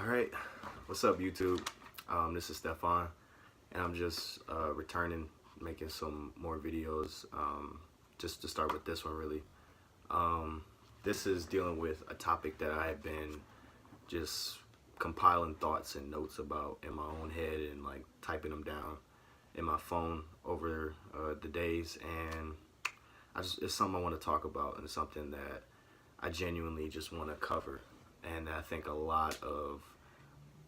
Alright, what's up YouTube? This is Stefan, and I'm just returning, making some more videos, just to start with this one really. This is dealing with a topic that I have been just compiling thoughts and notes about in my own head and like typing them down in my phone over the days, and it's something I want to talk about, and it's something that I genuinely just want to cover. And I think a lot of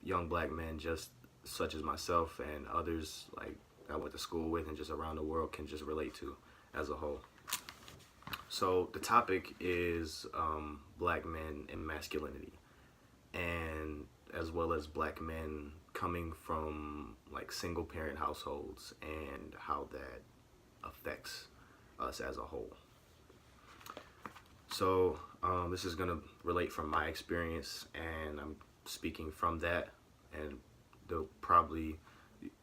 young black men, just such as myself and others like I went to school with and just around the world, can just relate to as a whole. So the topic is black men and masculinity, and as well as black men coming from like single parent households and how that affects us as a whole. So this is going to relate from my experience, and I'm speaking from that, and they'll probably,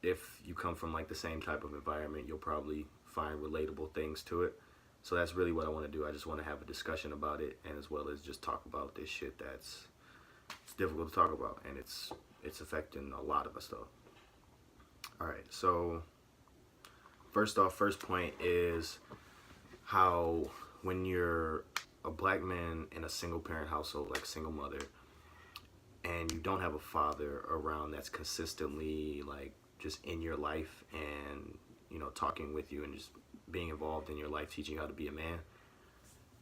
if you come from like the same type of environment, you'll probably find relatable things to it. So that's really what I want to do. I just want to have a discussion about it, and as well as just talk about this shit it's difficult to talk about, and it's affecting a lot of us though. Alright, so first point is how when you're a black man in a single parent household, like single mother, and you don't have a father around that's consistently like just in your life and talking with you and just being involved in your life, teaching you how to be a man,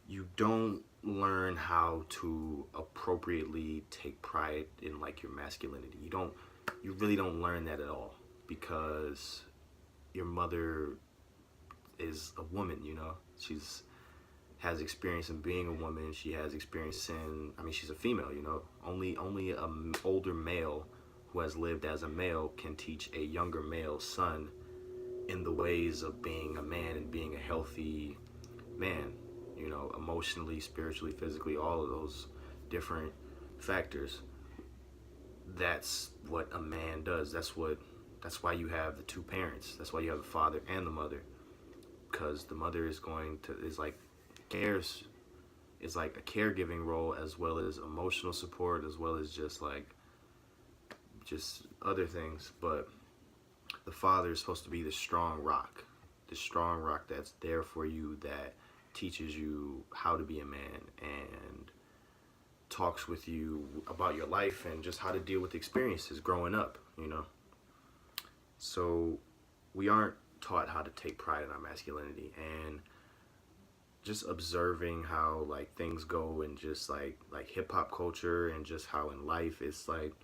you don't learn how to appropriately take pride in like your masculinity. You really don't learn that at all, because your mother is a woman, she's has experience in being a woman. She has experience in, she's a female, only an older male who has lived as a male can teach a younger male son in the ways of being a man and being a healthy man, emotionally, spiritually, physically, all of those different factors. That's what a man does. That's why you have the two parents. That's why you have the father and the mother, because the mother is like a caregiving role, as well as emotional support, as well as just other things. But the father is supposed to be the strong rock that's there for you, that teaches you how to be a man and talks with you about your life and just how to deal with experiences growing up, So we aren't taught how to take pride in our masculinity, and just observing how like things go, and just like hip-hop culture, and just how in life it's like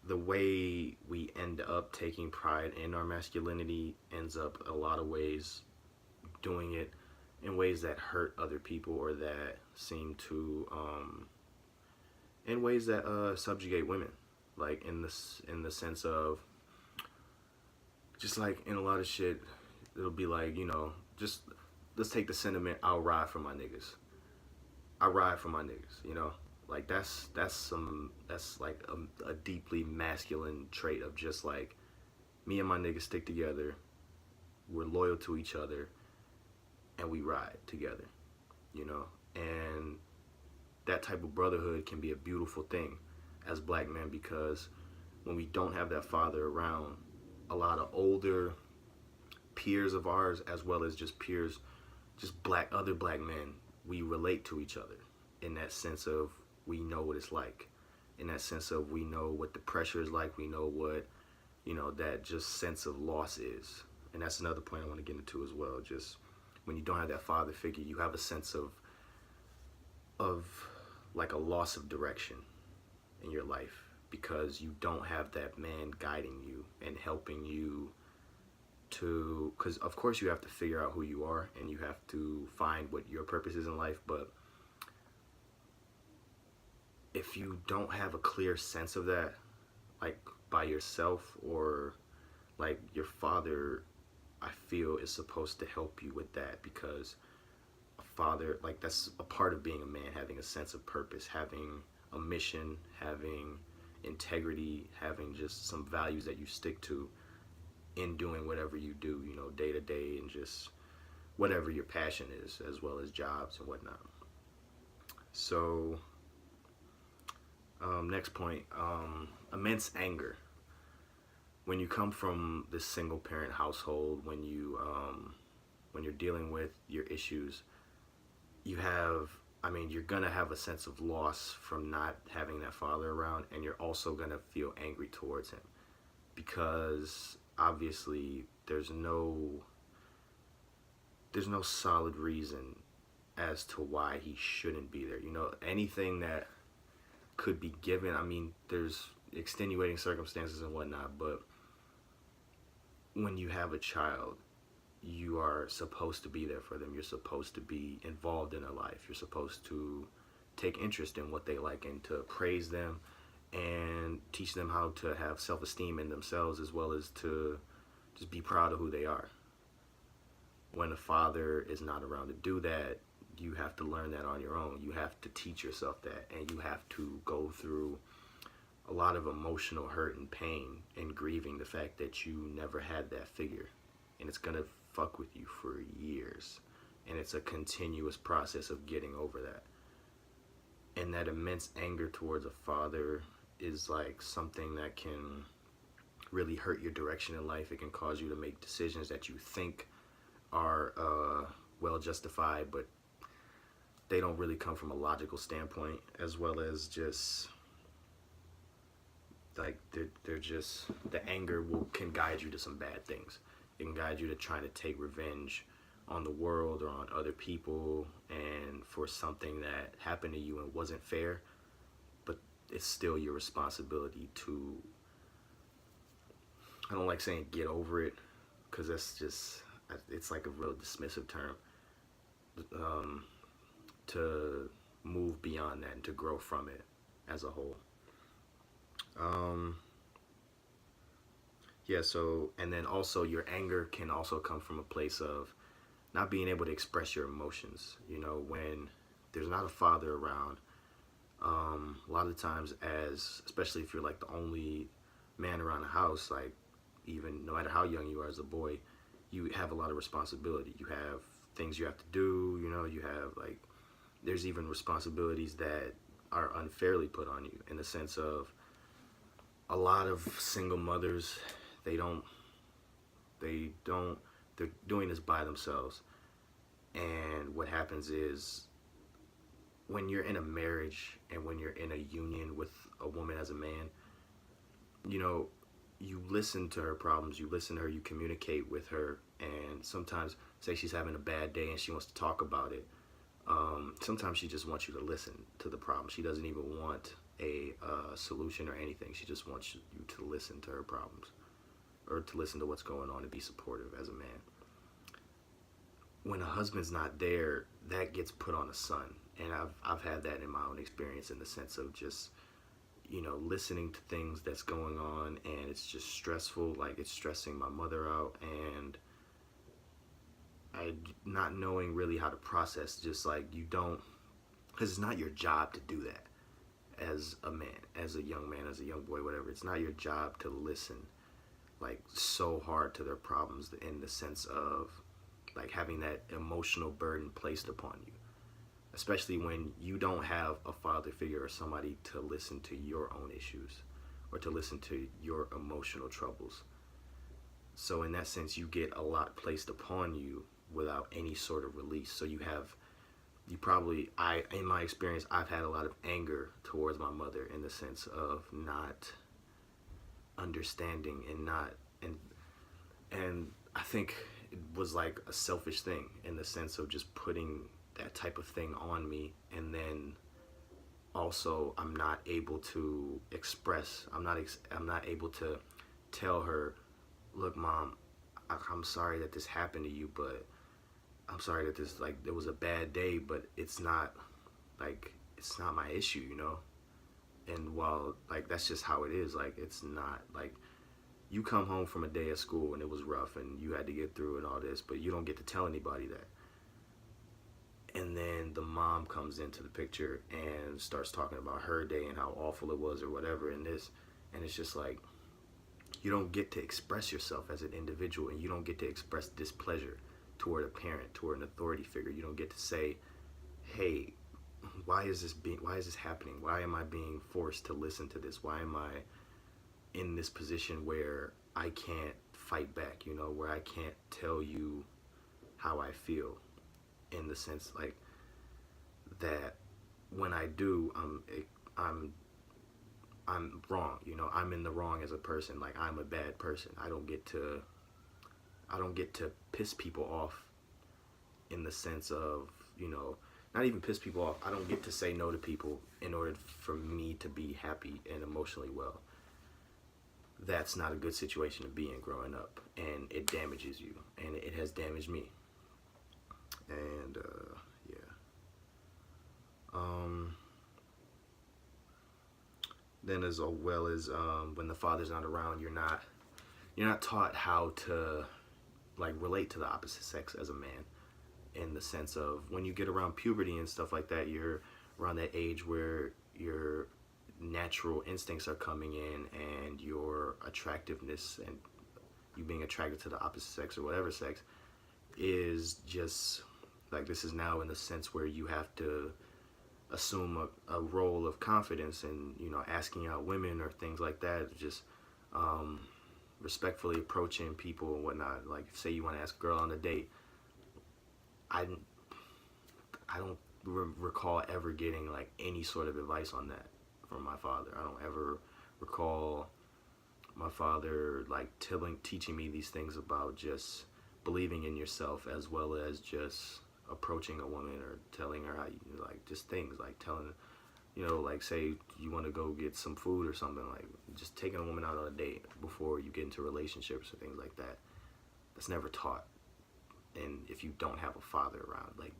the way we end up taking pride in our masculinity ends up a lot of ways doing it in ways that hurt other people, or that seem to in ways that subjugate women, like in the sense of just like in a lot of shit, it'll be like, just let's take the sentiment, I'll ride for my niggas. I ride for my niggas, like that's like a deeply masculine trait of just like, me and my niggas stick together, we're loyal to each other, and we ride together, and that type of brotherhood can be a beautiful thing as black men, because when we don't have that father around, a lot of older peers of ours, as well as just peers, just other black men, we relate to each other in that sense of we know what it's like, in that sense of we know what the pressure is like, we know what that just sense of loss is. And that's another point I want to get into as well. Just when you don't have that father figure, you have a sense of like a loss of direction in your life, because you don't have that man guiding you and helping you to, because of course you have to figure out who you are, and you have to find what your purpose is in life. But if you don't have a clear sense of that, like by yourself, or like your father, I feel is supposed to help you with that, because a father, like that's a part of being a man, having a sense of purpose, having a mission, having integrity, having just some values that you stick to in doing whatever you do, day to day, and just whatever your passion is, as well as jobs and whatnot. So Next point, immense anger. When you come from this single parent household, when you're dealing with your issues, you have, I mean, you're gonna have a sense of loss from not having that father around, and you're also gonna feel angry towards him because obviously there's no solid reason as to why he shouldn't be there. You know, anything that could be given, I mean, there's extenuating circumstances and whatnot, but when you have a child, you are supposed to be there for them. You're supposed to be involved in their life. You're supposed to take interest in what they like and to praise them and teach them how to have self-esteem in themselves, as well as to just be proud of who they are. When a father is not around to do that, you have to learn that on your own. You have to teach yourself that, and you have to go through a lot of emotional hurt and pain and grieving the fact that you never had that figure. And it's gonna fuck with you for years. And it's a continuous process of getting over that. And that immense anger towards a father is like something that can really hurt your direction in life. It can cause you to make decisions that you think are well justified, but they don't really come from a logical standpoint, as well as just like they're just, the anger can guide you to some bad things. It can guide you to trying to take revenge on the world or on other people, and for something that happened to you and wasn't fair, but it's still your responsibility to, I don't like saying get over it, because that's just, it's like a real dismissive term, to move beyond that and to grow from it as a whole. Yeah, so, and then also your anger can also come from a place of not being able to express your emotions. You know, when there's not a father around, a lot of times, especially if you're like the only man around the house, like even no matter how young you are as a boy, you have a lot of responsibility. You have things you have to do, you know, you have like, there's even responsibilities that are unfairly put on you, in the sense of a lot of single mothers, they're doing this by themselves. And what happens is, when you're in a marriage and when you're in a union with a woman as a man, you know, you listen to her problems, you listen to her, you communicate with her, and sometimes, say she's having a bad day and she wants to talk about it, sometimes she just wants you to listen to the problem. She doesn't even want a solution or anything. She just wants you to listen to her problems, or to listen to what's going on and be supportive as a man. When a husband's not there, that gets put on a son. And I've had that in my own experience, in the sense of just, you know, listening to things that's going on, and it's just stressful. Like, it's stressing my mother out, and I not knowing really how to process, just like, you don't, because it's not your job to do that as a man, as a young man, as a young boy, whatever. It's not your job to listen like so hard to their problems, in the sense of like having that emotional burden placed upon you, especially when you don't have a father figure or somebody to listen to your own issues or to listen to your emotional troubles. So in that sense, you get a lot placed upon you without any sort of release. So in my experience, I've had a lot of anger towards my mother, in the sense of not understanding and I think it was like a selfish thing, in the sense of just putting that type of thing on me, and then also I'm not able to express, I'm not able to tell her, look, Mom, I'm sorry that this happened to you, but I'm sorry that this, like, it was a bad day, but it's not my issue, you know? And while, like, that's just how it is, like, it's not, like, you come home from a day of school and it was rough and you had to get through and all this, but you don't get to tell anybody that. And then the mom comes into the picture and starts talking about her day and how awful it was or whatever, and it's just like, you don't get to express yourself as an individual, and you don't get to express displeasure toward a parent, toward an authority figure. You don't get to say, hey, why is this happening? Why am I being forced to listen to this? Why am I in this position where I can't fight back, where I can't tell you how I feel, in the sense like that when I do, I'm I'm wrong, I'm in the wrong as a person. Like, I'm a bad person. I don't get to piss people off, in the sense of, not even piss people off. I don't get to say no to people in order for me to be happy and emotionally well. That's not a good situation to be in growing up, and it damages you, and it has damaged me. And yeah. Then, as well as when the father's not around, you're not taught how to like relate to the opposite sex as a man, in the sense of when you get around puberty and stuff like that, you're around that age where your natural instincts are coming in, and your attractiveness and you being attracted to the opposite sex or whatever sex is just like, this is now in the sense where you have to assume a role of confidence, and asking out women or things like that, just respectfully approaching people and whatnot. Like, say you want to ask a girl on a date, I don't recall ever getting like any sort of advice on that from my father. I don't ever recall my father like teaching me these things about just believing in yourself, as well as just approaching a woman or telling her how you like, just things like telling, like, say you want to go get some food or something, like just taking a woman out on a date before you get into relationships or things like that. That's never taught. And if you don't have a father around, like,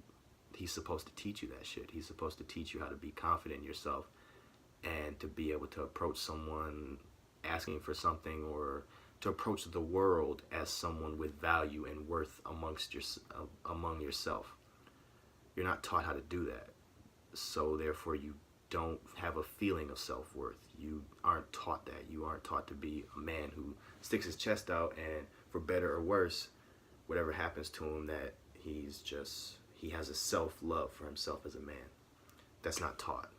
he's supposed to teach you that shit. He's supposed to teach you how to be confident in yourself, and to be able to approach someone asking for something, or to approach the world as someone with value and worth among yourself. You're not taught how to do that. So therefore you don't have a feeling of self-worth. You aren't taught that. You aren't taught to be a man who sticks his chest out, and for better or worse, whatever happens to him, that he has a self-love for himself as a man. That's not taught.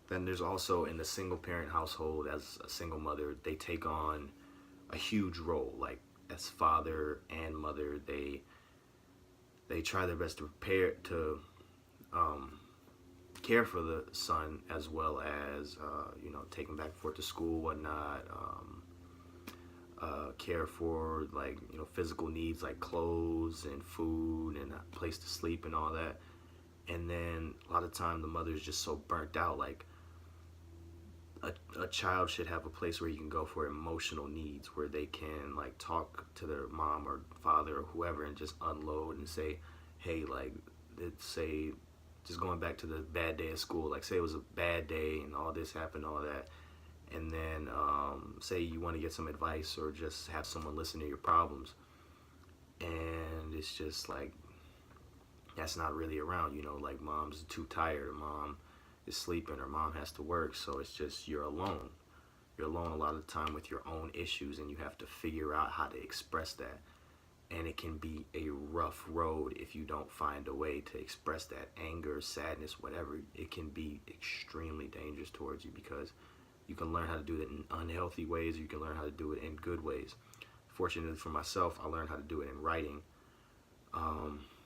Then there's also, in the single parent household, as a single mother, they take on a huge role. Like, as father and mother, they try their best to prepare to care for the son, as well as take him back and forth to school, whatnot. Care for like physical needs like clothes and food and a place to sleep and all that. And then a lot of time the mother is just so burnt out. Like, a child should have a place where you can go for emotional needs, where they can like talk to their mom or father or whoever and just unload and say, hey, like, say, just going back to the bad day at school, like, say it was a bad day and all this happened, all that, and then say you want to get some advice or just have someone listen to your problems, and it's just like, that's not really around, like, mom's too tired, or mom is sleeping, or mom has to work, so it's just, you're alone a lot of the time with your own issues, and you have to figure out how to express that. And it can be a rough road if you don't find a way to express that anger, sadness, whatever. It can be extremely dangerous towards you, because you can learn how to do it in unhealthy ways, or you can learn how to do it in good ways. Fortunately for myself, I learned how to do it in writing.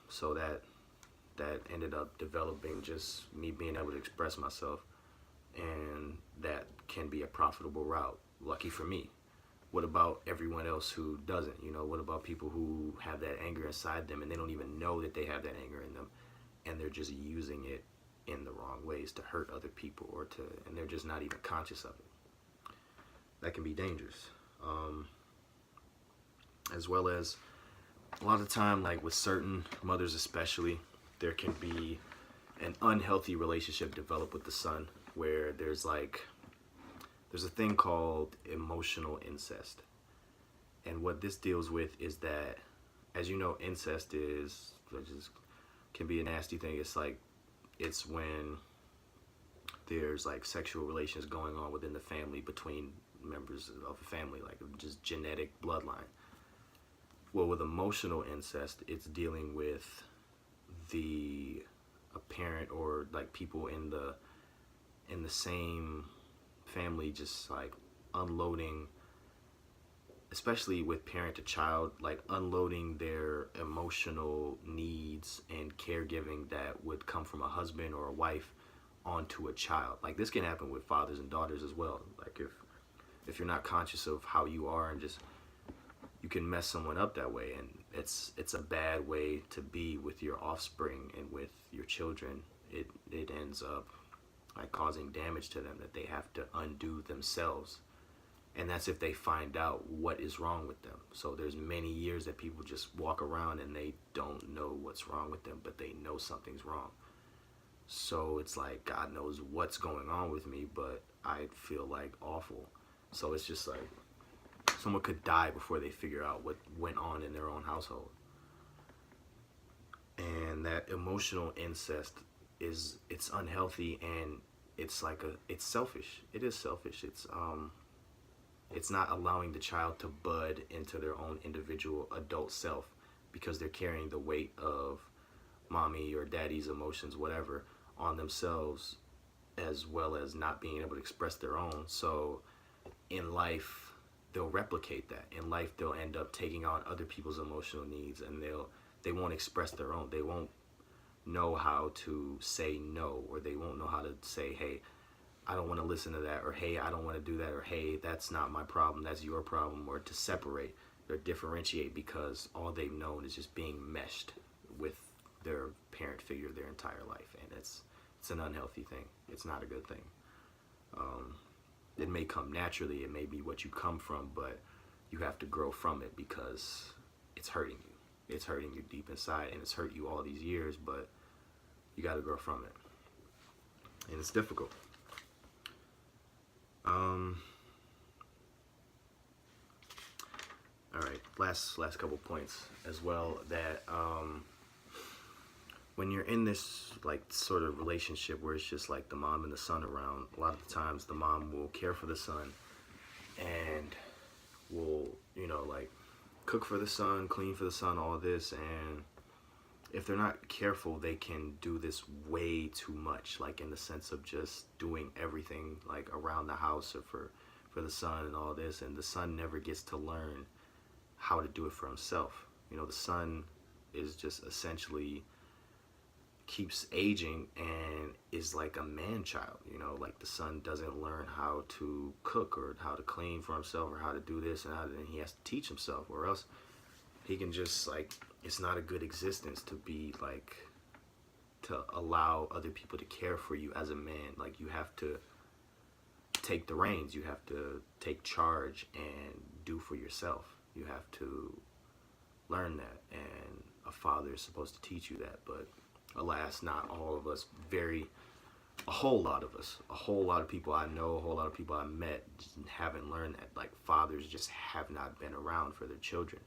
So that ended up developing just me being able to express myself, and that can be a profitable route. Lucky for me. What about everyone else who doesn't? What about people who have that anger inside them and they don't even know that they have that anger in them, and they're just using it in the wrong ways to hurt other people, and they're just not even conscious of it? That can be dangerous. As well as, a lot of time, like with certain mothers especially, there can be an unhealthy relationship develop with the son, where there's a thing called emotional incest. And what this deals with is that, as you know, incest can be a nasty thing. It's when there's like sexual relations going on within the family between members of a family, like just genetic bloodline. Well, with emotional incest, it's dealing with a parent or like people in the same family just like unloading, especially with parent to child, like unloading their emotional needs and caregiving that would come from a husband or a wife onto a child. Like this can happen with fathers and daughters as well. Like if you're not conscious of how you are, and just you can mess someone up that way, and it's a bad way to be with your offspring and with your children. It ends up like causing damage to them that they have to undo themselves, and that's if they find out what is wrong with them. So there's many years that people just walk around and they don't know what's wrong with them, but they know something's wrong. So it's like God knows what's going on with me, but I feel like awful. So it's just like someone could die before they figure out what went on in their own household. And that emotional incest it's unhealthy, and it's selfish. It is selfish. It's not allowing the child to bud into their own individual adult self, because they're carrying the weight of mommy or daddy's emotions, whatever, on themselves, as well as not being able to express their own. So in life, they'll replicate that. In life, they'll end up taking on other people's emotional needs, and they won't express their own. They won't know how to say no, or they won't know how to say, hey, I don't want to listen to that, or hey, I don't want to do that, or hey, that's not my problem, that's your problem, or to separate or differentiate, because all they've known is just being meshed with their parent figure their entire life, and it's an unhealthy thing. It's not a good thing. It may come naturally, it may be what you come from, but you have to grow from it, because it's hurting you. It's hurting you deep inside, and it's hurt you all these years, but you got to grow from it, and it's difficult. All right, last couple points as well, that when you're in this like sort of relationship where it's just like the mom and the son around, a lot of the times the mom will care for the son and will, like cook for the son, clean for the son, all this, and if they're not careful, they can do this way too much, like in the sense of just doing everything like around the house or for the son and all this, and the son never gets to learn how to do it for himself. The son is just essentially keeps aging and is like a man child, like the son doesn't learn how to cook or how to clean for himself or how to do this, and he has to teach himself, or else he can just like, it's not a good existence to be like, to allow other people to care for you as a man. Like you have to take the reins, you have to take charge and do for yourself. You have to learn that, and a father is supposed to teach you that, but alas, not all of us. A whole lot of people I know, a whole lot of people I met haven't learned that. Like fathers just have not been around for their children,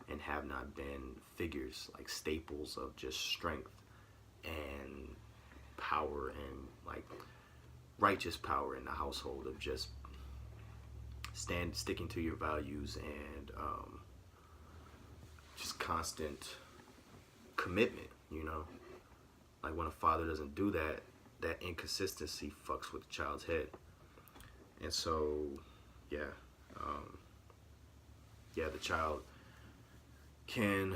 and have not been figures, like staples of just strength and power, and like righteous power in the household, of just sticking to your values, and just constant commitment. Like when a father doesn't do that, that inconsistency fucks with the child's head. And so the child can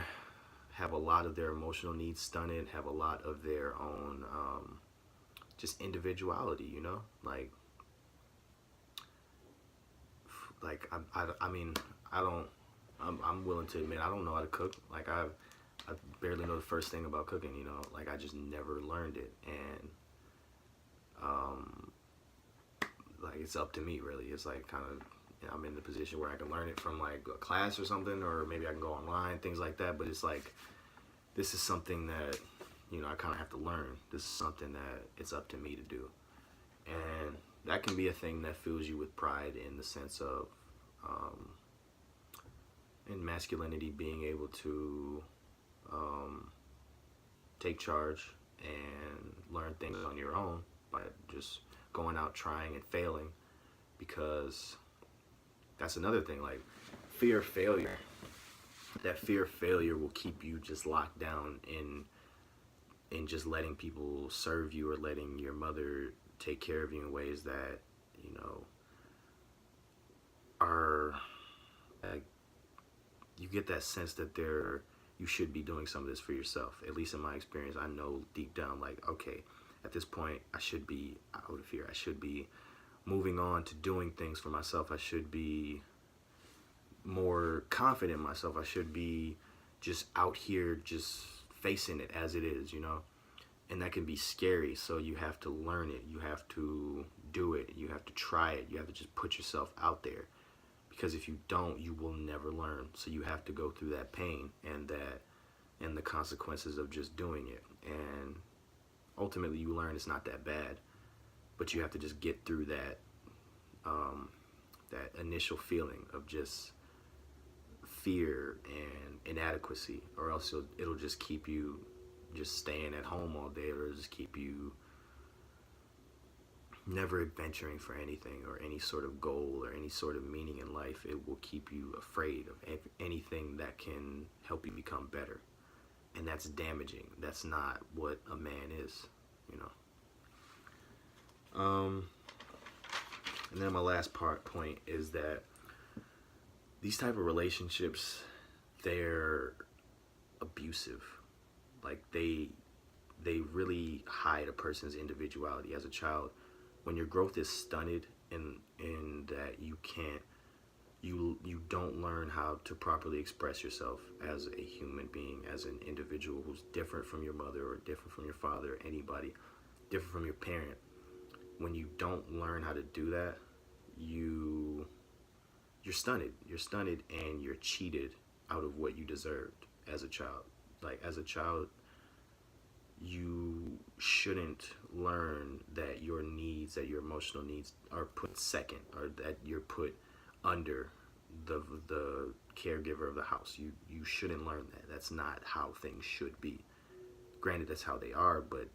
have a lot of their emotional needs stunted, have a lot of their own just individuality, like I'm willing to admit I don't know how to cook. Like I barely know the first thing about cooking, like I just never learned it, and like it's up to me really. It's like kind of, I'm in the position where I can learn it from like a class or something, or maybe I can go online, things like that, but it's like, this is something that, I kind of have to learn. This is something that it's up to me to do, and that can be a thing that fills you with pride, in the sense of in masculinity, being able to take charge and learn things on your own by just going out, trying and failing, because that's another thing, like fear of failure. That fear of failure will keep you just locked down in just letting people serve you or letting your mother take care of you in ways that, you know, are like, you get that sense that you should be doing some of this for yourself. At least in my experience, I know deep down, like, okay, at this point, I should be out of here. I should be moving on to doing things for myself. I should be more confident in myself. I should be just out here, just facing it as it is, you know? And that can be scary. So you have to learn it. You have to do it. You have to try it. You have to just put yourself out there. Because if you don't, you will never learn. So you have to go through that pain and the consequences of just doing it. And ultimately you learn it's not that bad. But you have to just get through that that initial feeling of just fear and inadequacy, or else it'll just keep you just staying at home all day, or it'll just keep you never adventuring for anything or any sort of goal or any sort of meaning in life. It will keep you afraid of anything that can help you become better. And that's damaging. That's not what a man is, you know. And then my last point is that these type of relationships, they're abusive. Like they really hide a person's individuality as a child. When your growth is stunted in that you don't learn how to properly express yourself as a human being, as an individual who's different from your mother or different from your father or anybody, different from your parent. When you don't learn how to do that, you're stunted. You're stunted and you're cheated out of what you deserved as a child. Like as a child, you shouldn't learn that your needs, that your emotional needs are put second, or that you're put under the caregiver of the house. You shouldn't learn that. That's not how things should be. Granted, that's how they are, but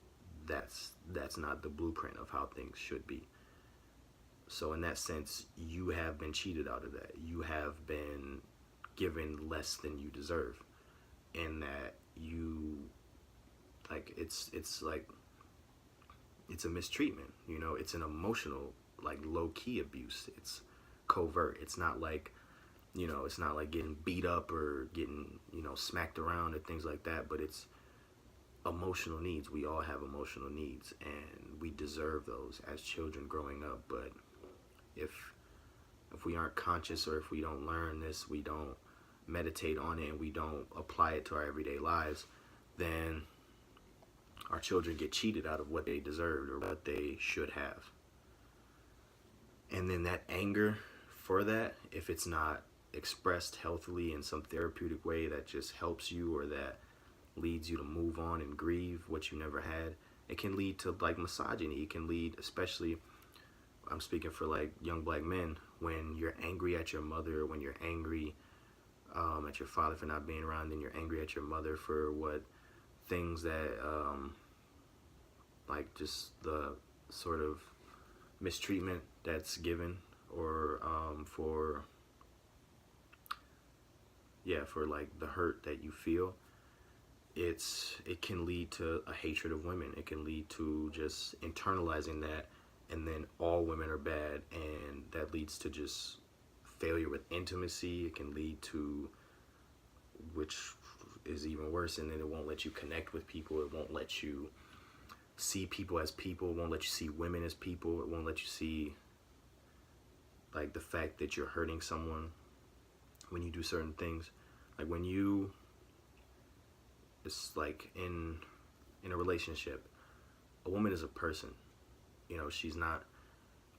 that's not the blueprint of how things should be. So in that sense, you have been cheated out of that. You have been given less than you deserve. And that you, like, it's a mistreatment, you know. It's an emotional, like, low-key abuse. It's covert. It's not like, you know, it's not like getting beat up or getting, you know, smacked around or things like that, but it's emotional needs. We all have emotional needs, and we deserve those as children growing up. But if we aren't conscious, or if we don't learn this, we don't meditate on it, and we don't apply it to our everyday lives, then our children get cheated out of what they deserved or what they should have. And then that anger for that, if it's not expressed healthily in some therapeutic way that just helps you, or that leads you to move on and grieve what you never had, it can lead to, like, misogyny. It can lead, especially, I'm speaking for, like, young black men, when you're angry at your mother, when you're angry at your father for not being around, then you're angry at your mother for what things that like just the sort of mistreatment that's given, or for like the hurt that you feel. It can lead to a hatred of women. It can lead to just internalizing that, and then all women are bad, and that leads to just failure with intimacy. It can lead to, which is even worse, and then it won't let you connect with people. It won't let you see people as people. It won't let you see women as people. It won't let you see, like, the fact that you're hurting someone when you do certain things. Like, when you, it's like in a relationship, a woman is a person. You know, she's not,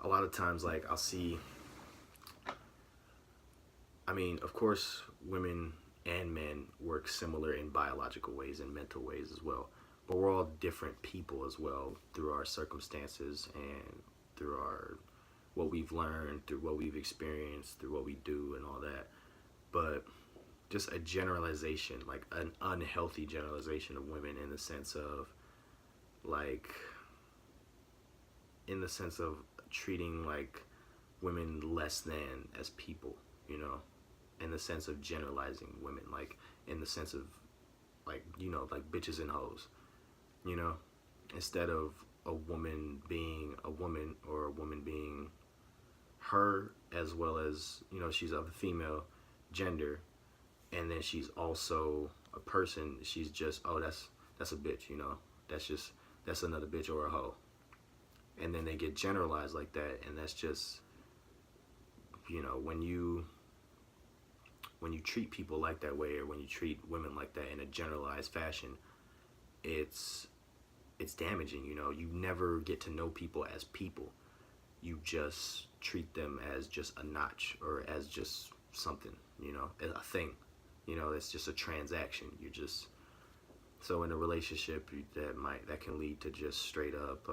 a lot of times, like, I'll see, I mean, of course, women and men work similar in biological ways and mental ways as well. But we're all different people as well, through our circumstances and through what we've learned, through what we've experienced, through what we do and all that. But just a generalization, like an unhealthy generalization of women, in the sense of, like, in the sense of treating, like, women less than as people, you know, in the sense of generalizing women, like, in the sense of, like, you know, like bitches and hoes. you know, instead of a woman being a woman or a woman being her, as well as, you know, she's of the female gender, and then she's also a person. She's just, oh, that's a bitch, you know, that's another bitch or a hoe. And then they get generalized like that, and that's just, you know, when you treat people like that way, or when you treat women like that in a generalized fashion, it's damaging. You know, you never get to know people as people. You just treat them as just a notch, or as just something, you know, a thing. You know, it's just a transaction. You're just, so in a relationship that can lead to just straight up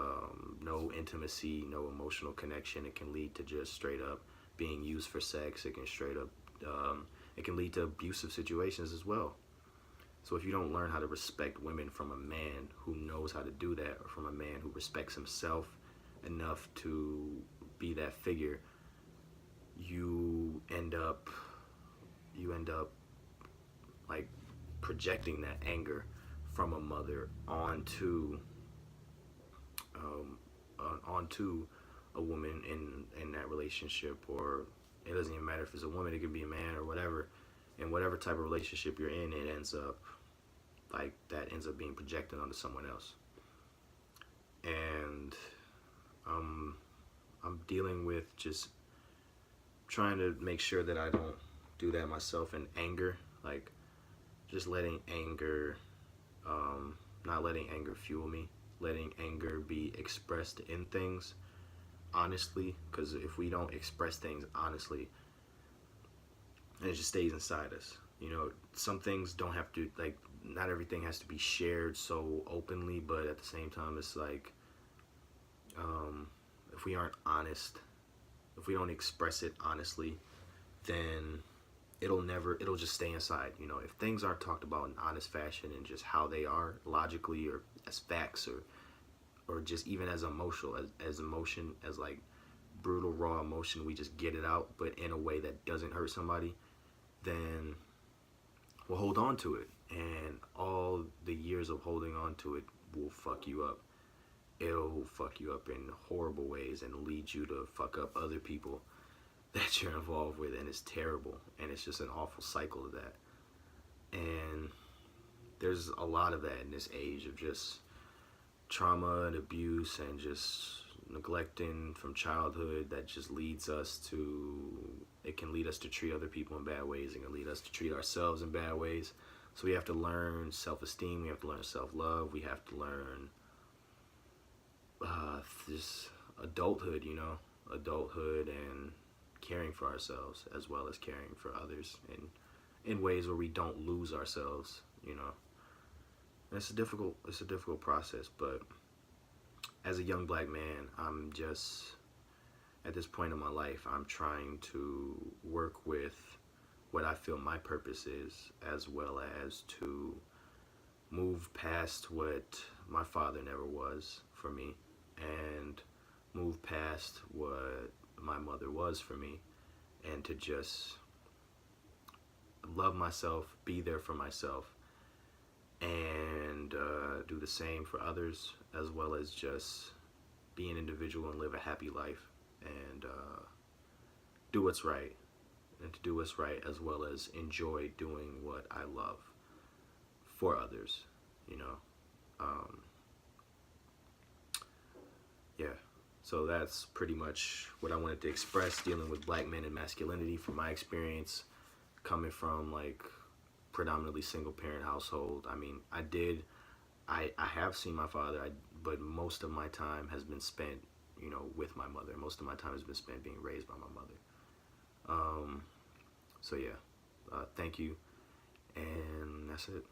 no intimacy, no emotional connection. It can lead to just straight up being used for sex. It can straight up it can lead to abusive situations as well. So if you don't learn how to respect women from a man who knows how to do that, or from a man who respects himself enough to be that figure, you end up like projecting that anger from a mother onto a woman in that relationship. Or it doesn't even matter if it's a woman, it could be a man or whatever. And whatever type of relationship you're in, it ends up being projected onto someone else. And I'm dealing with just trying to make sure that I don't do that myself in anger. Like, just letting anger, not letting anger fuel me, letting anger be expressed in things honestly. Because if we don't express things honestly, and it just stays inside us. You know, some things don't have to, like, not everything has to be shared so openly, but at the same time, it's like, if we aren't honest, if we don't express it honestly, then it'll just stay inside. You know, if things aren't talked about in honest fashion, and just how they are logically, or as facts, or just even as emotional, as emotion, as like brutal raw emotion, we just get it out, but in a way that doesn't hurt somebody, then we'll hold on to it. And all the years of holding on to it will fuck you up. It'll fuck you up in horrible ways, and lead you to fuck up other people that you're involved with. And it's terrible, and it's just an awful cycle of that. And there's a lot of that in this age of just trauma and abuse, and just neglecting from childhood, that just leads us to, it can lead us to treat other people in bad ways. It can lead us to treat ourselves in bad ways. So we have to learn self-esteem, we have to learn self-love, we have to learn this adulthood, you know, adulthood, and caring for ourselves as well as caring for others, and in ways where we don't lose ourselves, you know. And it's a difficult process, but as a young black man, I'm just, at this point in my life, I'm trying to work with what I feel my purpose is, as well as to move past what my father never was for me, and move past what my mother was for me, and to just love myself, be there for myself, and do the same for others, as well as just be an individual and live a happy life, and do what's right, and to do what's right, as well as enjoy doing what I love for others, you know. Yeah, so that's pretty much what I wanted to express, dealing with black men and masculinity from my experience, coming from like predominantly single parent household. I mean, I have seen my father, but most of my time has been spent, you know, with my mother. Most of my time has been spent being raised by my mother. So yeah, thank you, and that's it.